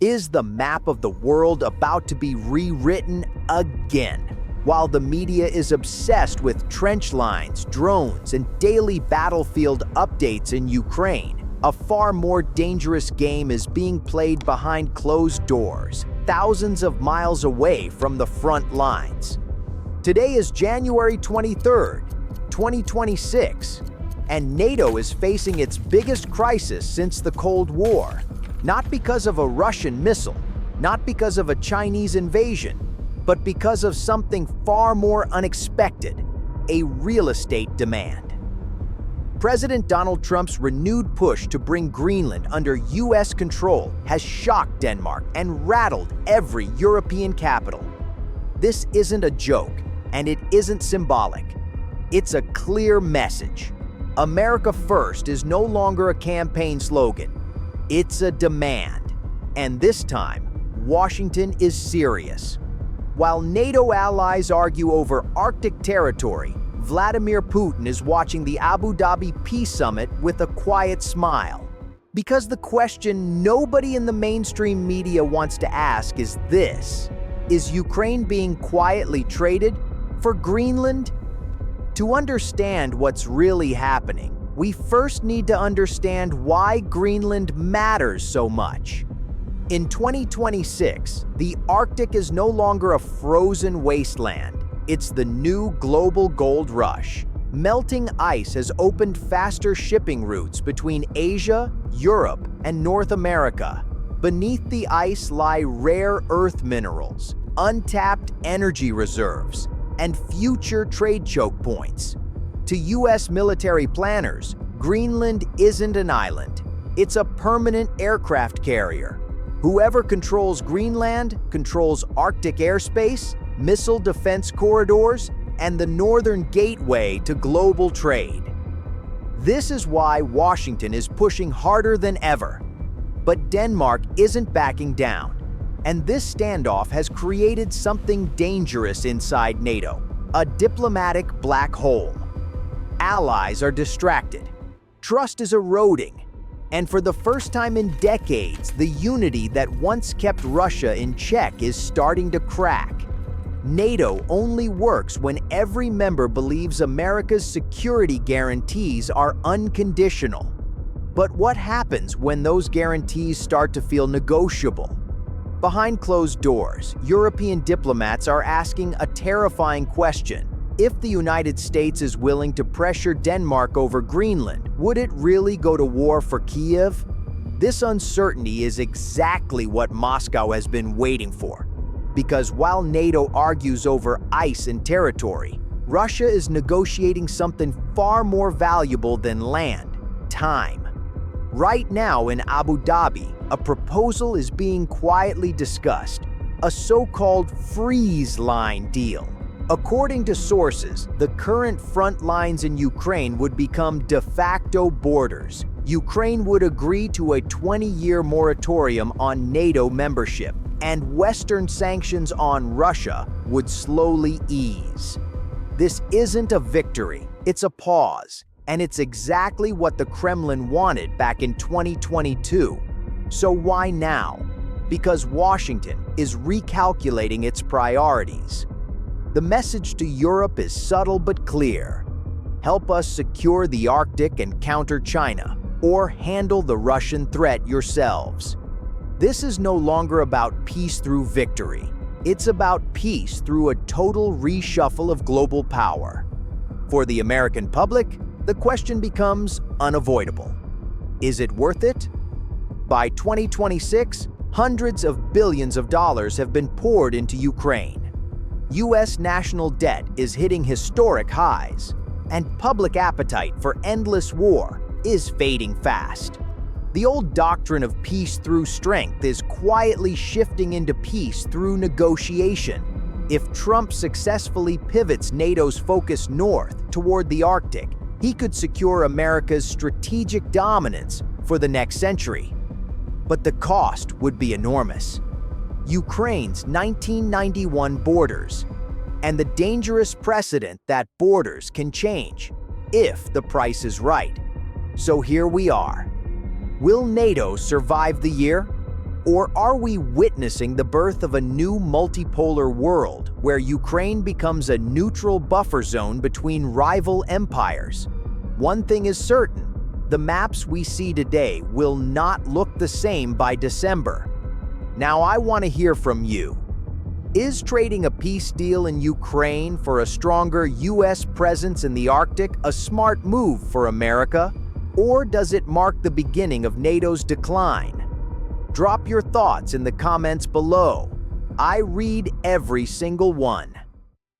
Is the map of the world about to be rewritten again? While the media is obsessed with trench lines, drones, and daily battlefield updates in Ukraine, a far more dangerous game is being played behind closed doors, thousands of miles away from the front lines. Today is January 23rd, 2026, and NATO is facing its biggest crisis since the Cold War. Not because of a Russian missile, not because of a Chinese invasion, but because of something far more unexpected: a real estate demand. President Donald Trump's renewed push to bring Greenland under US control has shocked Denmark and rattled every European capital. This isn't a joke, and it isn't symbolic. It's a clear message. America First is no longer a campaign slogan. It's a demand, and this time, Washington is serious. While NATO allies argue over Arctic territory, Vladimir Putin is watching the Abu Dhabi Peace Summit with a quiet smile. Because the question nobody in the mainstream media wants to ask is this: is Ukraine being quietly traded for Greenland? To understand what's really happening, we first need to understand why Greenland matters so much. In 2026, the Arctic is no longer a frozen wasteland. It's the new global gold rush. Melting ice has opened faster shipping routes between Asia, Europe, and North America. Beneath the ice lie rare earth minerals, untapped energy reserves, and future trade choke points. To US military planners, Greenland isn't an island. It's a permanent aircraft carrier. Whoever controls Greenland controls Arctic airspace, missile defense corridors, and the northern gateway to global trade. This is why Washington is pushing harder than ever. But Denmark isn't backing down, and this standoff has created something dangerous inside NATO: a diplomatic black hole. Allies are distracted. Trust is eroding. And for the first time in decades, the unity that once kept Russia in check is starting to crack. NATO only works when every member believes America's security guarantees are unconditional. But what happens when those guarantees start to feel negotiable? Behind closed doors, European diplomats are asking a terrifying question. If the United States is willing to pressure Denmark over Greenland, would it really go to war for Kiev? This uncertainty is exactly what Moscow has been waiting for. Because while NATO argues over ice and territory, Russia is negotiating something far more valuable than land: time. Right now in Abu Dhabi, a proposal is being quietly discussed: a so-called freeze line deal. According to sources, the current front lines in Ukraine would become de facto borders. Ukraine would agree to a 20-year moratorium on NATO membership, and Western sanctions on Russia would slowly ease. This isn't a victory, it's a pause, and it's exactly what the Kremlin wanted back in 2022. So why now? Because Washington is recalculating its priorities. The message to Europe is subtle but clear: help us secure the Arctic and counter China, or handle the Russian threat yourselves. This is no longer about peace through victory. It's about peace through a total reshuffle of global power. For the American public, the question becomes unavoidable. Is it worth it? By 2026, hundreds of billions of dollars have been poured into Ukraine. US national debt is hitting historic highs, and public appetite for endless war is fading fast. The old doctrine of peace through strength is quietly shifting into peace through negotiation. If Trump successfully pivots NATO's focus north toward the Arctic, he could secure America's strategic dominance for the next century. But the cost would be enormous. Ukraine's 1991 borders, and the dangerous precedent that borders can change if the price is right. So here we are. Will NATO survive the year? Or are we witnessing the birth of a new multipolar world where Ukraine becomes a neutral buffer zone between rival empires? One thing is certain, the maps we see today will not look the same by December. Now I want to hear from you. Is trading a peace deal in Ukraine for a stronger US presence in the Arctic a smart move for America? Or does it mark the beginning of NATO's decline? Drop your thoughts in the comments below. I read every single one.